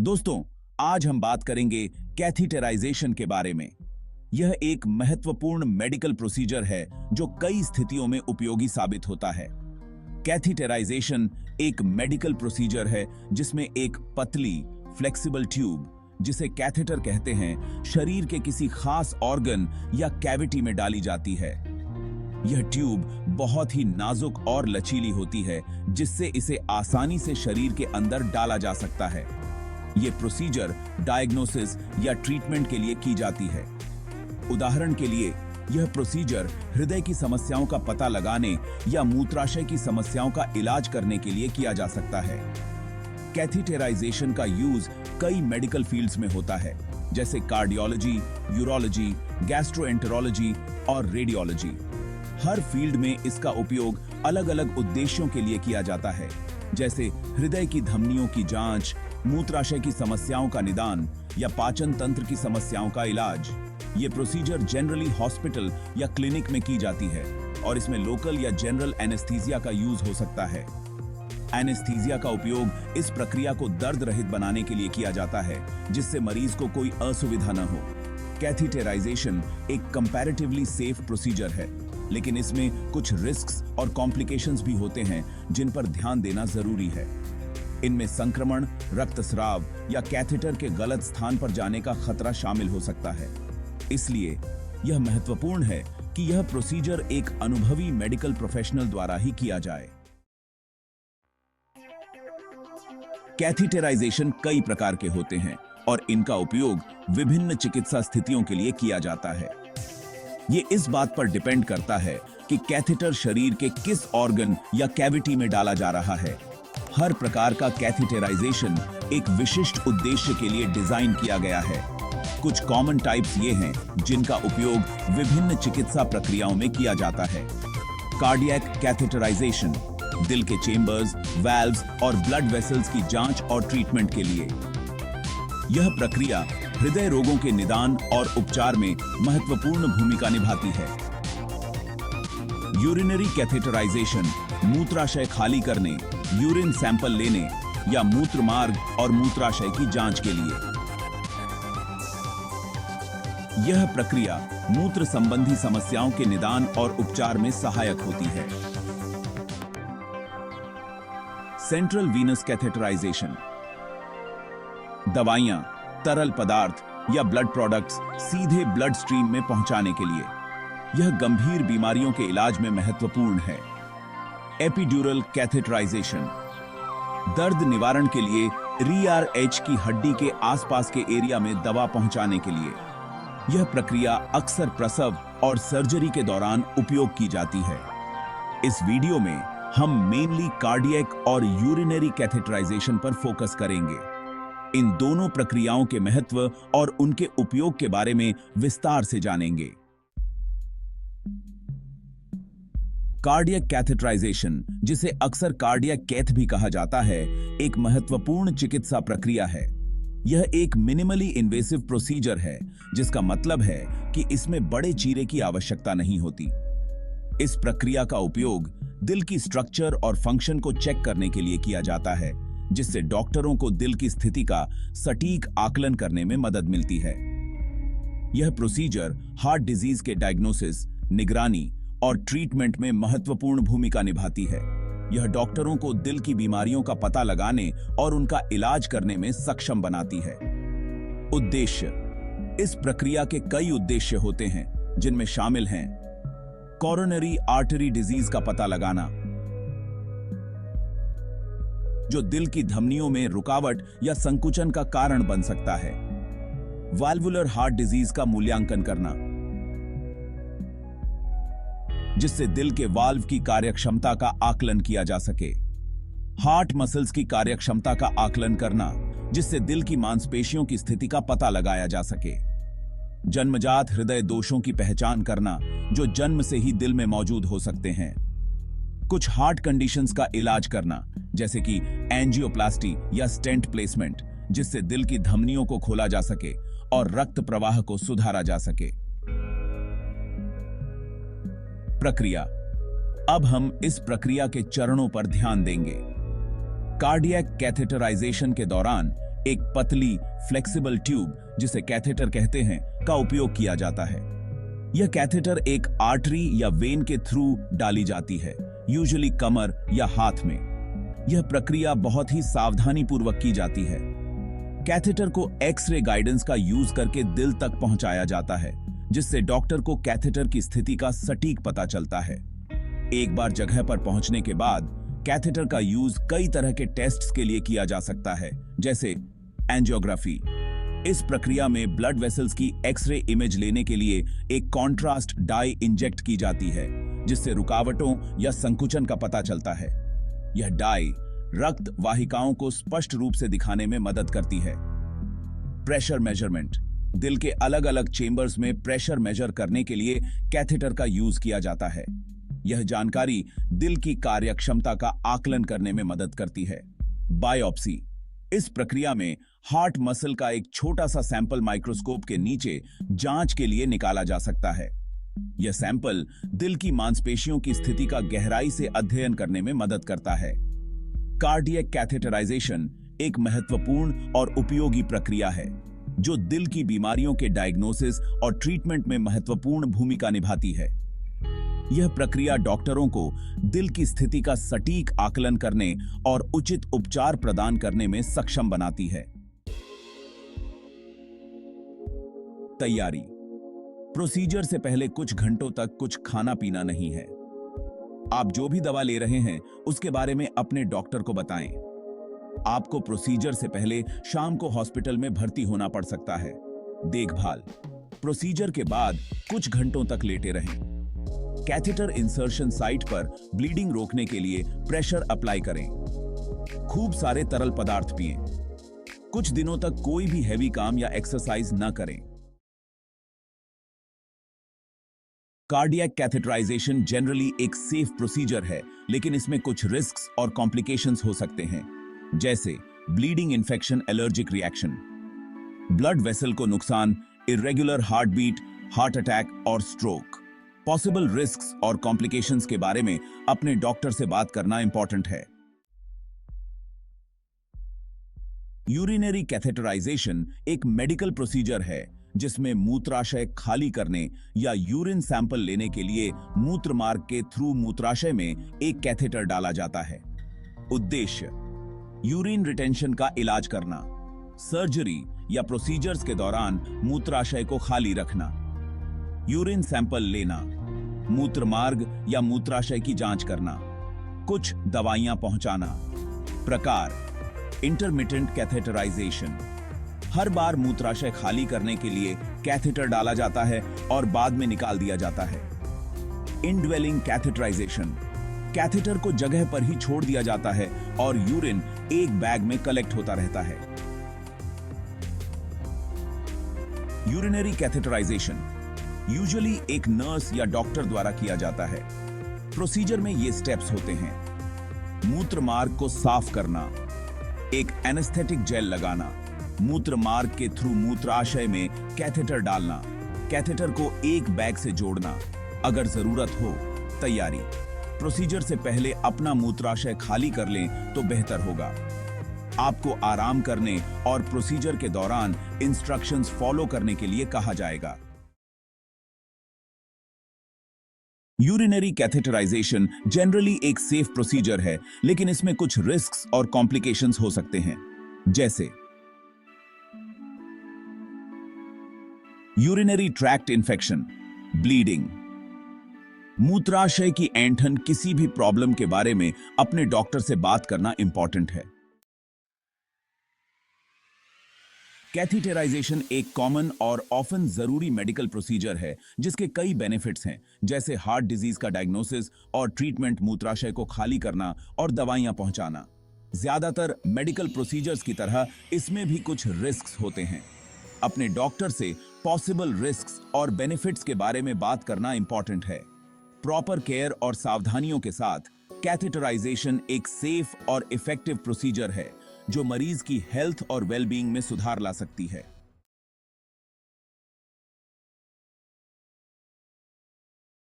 दोस्तों, आज हम बात करेंगे कैथीटराइजेशन के बारे में। यह एक महत्वपूर्ण मेडिकल प्रोसीजर है जो कई स्थितियों में उपयोगी साबित होता है। कैथीटराइजेशन एक मेडिकल प्रोसीजर है जिसमें एक पतली, फ्लेक्सिबल ट्यूब, जिसे कैथेटर कहते हैं, शरीर के किसी खास ऑर्गन या कैविटी में डाली जाती है। यह ट्यूब बहुत ही नाजुक और लचीली होती है, जिससे इसे आसानी से शरीर के अंदर डाला जा सकता है। यह प्रोसीजर डायग्नोसिस या ट्रीटमेंट के लिए की जाती है। उदाहरण के लिए, यह प्रोसीजर हृदय की समस्याओं का पता लगाने या मूत्राशय की समस्याओं का इलाज करने के लिए किया जा सकता है। कैथीटराइजेशन का यूज कई मेडिकल फील्ड्स में होता है, जैसे कार्डियोलॉजी, यूरोलॉजी, गैस्ट्रोएंटेरोलॉजी और रेडियोलॉजी। हर फील्ड में इसका उपयोग अलग अलग उद्देश्यों के लिए किया जाता है, जैसे हृदय की धमनियों की जांच, मूत्राशय की समस्याओं का निदान या पाचन तंत्र की समस्याओं का इलाज। ये प्रोसीजर जनरली हॉस्पिटल या क्लिनिक में की जाती है और इसमें लोकल या जनरल एनेस्थीसिया का यूज हो सकता है। एनेस्थीसिया का उपयोग इस प्रक्रिया को दर्द रहित बनाने के लिए किया जाता है, जिससे मरीज को कोई असुविधा न हो। कैथीटराइजेशन एक कंपैरेटिवली सेफ प्रोसीजर है, लेकिन इसमें कुछ रिस्क्स और कॉम्प्लिकेशंस भी होते हैं जिन पर ध्यान देना जरूरी है। इनमें संक्रमण, रक्तस्राव या कैथेटर के गलत स्थान पर जाने का खतरा शामिल हो सकता है। इसलिए यह महत्वपूर्ण है कि यह प्रोसीजर एक अनुभवी मेडिकल प्रोफेशनल द्वारा ही किया जाए। कैथीटराइजेशन कई प्रकार के होते हैं और इनका उपयोग विभिन्न चिकित्सा स्थितियों के लिए किया जाता है। ये इस बात पर डिपेंड करता है कि कैथेटर शरीर के किस ऑर्गन या कैविटी में डाला जा रहा है। हर प्रकार का कैथीटराइजेशन एक विशिष्ट उद्देश्य के लिए डिजाइन किया गया है। कुछ कॉमन टाइप्स ये हैं जिनका उपयोग विभिन्न चिकित्सा प्रक्रियाओं में किया जाता है। कार्डियक कैथेटराइजेशन, दिल के चेंबर्स, वाल्व्स और ब्लड वेसल्स की जांच और ट्रीटमेंट के लिए। यह प्रक्रिया हृदय रोगों के निदान और उपचार में महत्वपूर्ण भूमिका निभाती है। यूरिनरी कैथेटराइजेशन, मूत्राशय खाली करने, यूरिन सैंपल लेने या मूत्र मार्ग और मूत्राशय की जांच के लिए। यह प्रक्रिया मूत्र संबंधी समस्याओं के निदान और उपचार में सहायक होती है। सेंट्रल वीनस कैथेटराइजेशन, दवाइयां, तरल पदार्थ या ब्लड प्रोडक्ट्स सीधे ब्लड स्ट्रीम में पहुंचाने के लिए। यह गंभीर बीमारियों के इलाज में महत्वपूर्ण है। एपिड्यूरल कैथेटराइजेशन, दर्द निवारण के लिए रीआर एच की हड्डी के आसपास के एरिया में दवा पहुंचाने के लिए। यह प्रक्रिया अक्सर प्रसव और सर्जरी के दौरान उपयोग की जाती है। इस वीडियो में हम मेनली कार्डियक और यूरिनरी कैथेटराइजेशन पर फोकस करेंगे। इन दोनों प्रक्रियाओं के महत्व और उनके उपयोग के बारे में विस्तार से जानेंगे। कार्डियक कैथेटराइजेशन, जिसे अक्सर कार्डियक कैथ भी कहा जाता है, एक महत्वपूर्ण चिकित्सा प्रक्रिया है। यह एक मिनिमली इन्वेसिव प्रोसीजर है, जिसका मतलब है कि इसमें बड़े चीरे की आवश्यकता नहीं होती। इस प्रक्रिया का उपयोग दिल की स्ट्रक्चर और फंक्शन को चेक करने के लिए किया जाता है, जिससे डॉक्टरों को दिल की स्थिति का सटीक आकलन करने में मदद मिलती है। यह प्रोसीजर हार्ट डिजीज के डायग्नोसिस, निगरानी और ट्रीटमेंट में महत्वपूर्ण भूमिका निभाती है। यह डॉक्टरों को दिल की बीमारियों का पता लगाने और उनका इलाज करने में सक्षम बनाती है। उद्देश्य: इस प्रक्रिया के कई उद्देश्य होते हैं, जिनमें शामिल हैं कोरोनरी आर्टरी डिजीज का पता लगाना, जो दिल की धमनियों में रुकावट या संकुचन का कारण बन सकता है। वाल्वुलर हार्ट डिजीज का मूल्यांकन करना, जिससे दिल के वाल्व की कार्यक्षमता का आकलन किया जा सके। हार्ट मसल्स की कार्यक्षमता का आकलन करना, जिससे दिल की मांसपेशियों की स्थिति का पता लगाया जा सके। जन्मजात हृदय दोषों की पहचान करना, जो जन्म से ही दिल में मौजूद हो सकते हैं। कुछ हार्ट कंडीशंस का इलाज करना, जैसे कि एंजियोप्लास्टी या स्टेंट प्लेसमेंट, जिससे दिल की धमनियों को खोला जा सके और रक्त प्रवाह को सुधारा जा सके। प्रक्रिया: अब हम इस प्रक्रिया के चरणों पर ध्यान देंगे। कार्डियक कैथेटराइजेशन के दौरान एक पतली फ्लेक्सिबल ट्यूब जिसे कैथेटर कहते हैं का उपयोग किया जाता है। यह कैथेटर एक आर्टरी या वेन के थ्रू डाली जाती है, यूजुअली कमर या हाथ में। यह प्रक्रिया बहुत ही सावधानी पूर्वक की जाती है। कैथेटर को एक्सरे गाइडेंस का यूज करके दिल तक पहुंचाया जाता है, जिससे डॉक्टर को कैथेटर की स्थिति का सटीक पता चलता है। एक बार जगह पर पहुंचने के बाद कैथेटर का यूज कई तरह के टेस्ट्स के लिए किया जा सकता है, जैसे एंजियोग्राफी। इस प्रक्रिया में ब्लड वेसल्स की एक्सरे इमेज लेने के लिए एक कॉन्ट्रास्ट डाई इंजेक्ट की जाती है, जिससे रुकावटों या संकुचन का पता चलता है। यह डाई रक्त वाहिकाओं को स्पष्ट रूप से दिखाने में मदद करती है। Pressure measurement. दिल के अलग अलग चेंबर्स में प्रेशर मेजर करने के लिए कैथेटर का यूज किया जाता है। यह जानकारी दिल की कार्यक्षमता का आकलन करने में मदद करती है। बायोप्सी। इस प्रक्रिया में हार्ट मसल का एक छोटा सा सैंपल माइक्रोस्कोप के नीचे जांच के लिए निकाला जा सकता है। यह सैंपल दिल की मांसपेशियों की स्थिति का गहराई से अध्ययन करने में मदद करता है। कार्डियक कैथेटराइजेशन एक महत्वपूर्ण और उपयोगी प्रक्रिया है, जो दिल की बीमारियों के डायग्नोसिस और ट्रीटमेंट में महत्वपूर्ण भूमिका निभाती है। यह प्रक्रिया डॉक्टरों को दिल की स्थिति का सटीक आकलन करने और उचित उपचार प्रदान करने में सक्षम बनाती है। तैयारी। प्रोसीजर से पहले कुछ घंटों तक कुछ खाना पीना नहीं है। आप जो भी दवा ले रहे हैं उसके बारे में अपने डॉक्टर को बताएं। आपको प्रोसीजर से पहले शाम को हॉस्पिटल में भर्ती होना पड़ सकता है। देखभाल। प्रोसीजर के बाद कुछ घंटों तक लेटे रहें। कैथेटर इंसर्शन साइट पर ब्लीडिंग रोकने के लिए प्रेशर अप्लाई करें। खूब सारे तरल पदार्थ पिएं। कुछ दिनों तक कोई भी हैवी काम या एक्सरसाइज न करें। कार्डियक कैथेटराइजेशन जनरली एक सेफ प्रोसीजर है, लेकिन इसमें कुछ रिस्क्स और कॉम्प्लिकेशंस हो सकते हैं, जैसे bleeding, infection, allergic reaction, blood vessel को नुकसान, irregular heart beat, heart attack और स्ट्रोक। पॉसिबल रिस्क्स और कॉम्प्लिकेशंस के बारे में अपने डॉक्टर से बात करना इंपॉर्टेंट है। यूरिनरी कैथेटराइजेशन एक मेडिकल प्रोसीजर है जिसमें मूत्राशय खाली करने या यूरिन सैंपल लेने के लिए मूत्र मार्ग के थ्रू मूत्राशय में एक कैथेटर डाला जाता है। उद्देश्य: यूरिन रिटेंशन का इलाज करना, सर्जरी या प्रोसीजर्स के दौरान मूत्राशय को खाली रखना, यूरिन सैंपल लेना, मूत्र मार्ग या मूत्राशय की जांच करना, कुछ दवाइयां पहुंचाना। प्रकार: इंटरमिटेंट कैथेटराइजेशन। हर बार मूत्राशय खाली करने के लिए कैथेटर डाला जाता है और बाद में निकाल दिया जाता है। Indwelling catheterization. कैथेटर को जगह पर ही छोड़ दिया जाता है और यूरिन एक बैग में कलेक्ट होता रहता है। यूरिनरी कैथेटराइजेशन यूजुअली एक नर्स या डॉक्टर द्वारा किया जाता है। प्रोसीजर में ये स्टेप्स होते हैं: मूत्र मार्ग को साफ करना, एक एनेस्थेटिक जेल लगाना, मूत्र मार्ग के थ्रू मूत्राशय में कैथेटर डालना, कैथेटर को एक बैग से जोड़ना, अगर जरूरत हो। तैयारी: प्रोसीजर से पहले अपना मूत्राशय खाली कर लें तो बेहतर होगा। आपको आराम करने और प्रोसीजर के दौरान इंस्ट्रक्शंस फॉलो करने के लिए कहा जाएगा। यूरिनरी कैथेटराइजेशन जनरली एक सेफ प्रोसीजर है, लेकिन इसमें कुछ रिस्क्स और कॉम्प्लिकेशंस हो सकते हैं, जैसे यूरिनरी ट्रैक्ट इन्फेक्शन, ब्लीडिंग। मूत्राशय की ऐंठन किसी भी प्रॉब्लम के बारे में अपने डॉक्टर से बात करना इंपॉर्टेंट है। कैथेटराइजेशन एक कॉमन और ऑफन जरूरी मेडिकल प्रोसीजर है जिसके कई बेनिफिट्स हैं, जैसे हार्ट डिजीज का डायग्नोसिस और ट्रीटमेंट, मूत्राशय को खाली करना और दवाइयां पहुंचाना। ज्यादातर मेडिकल प्रोसीजर्स की तरह इसमें भी कुछ रिस्क्स होते हैं। अपने डॉक्टर से पॉसिबल रिस्क्स और बेनिफिट्स के बारे में बात करना इंपॉर्टेंट है। प्रॉपर केयर और सावधानियों के साथ कैथेटराइजेशन एक सेफ और इफेक्टिव प्रोसीजर है जो मरीज की हेल्थ और वेलबींग में सुधार ला सकती है।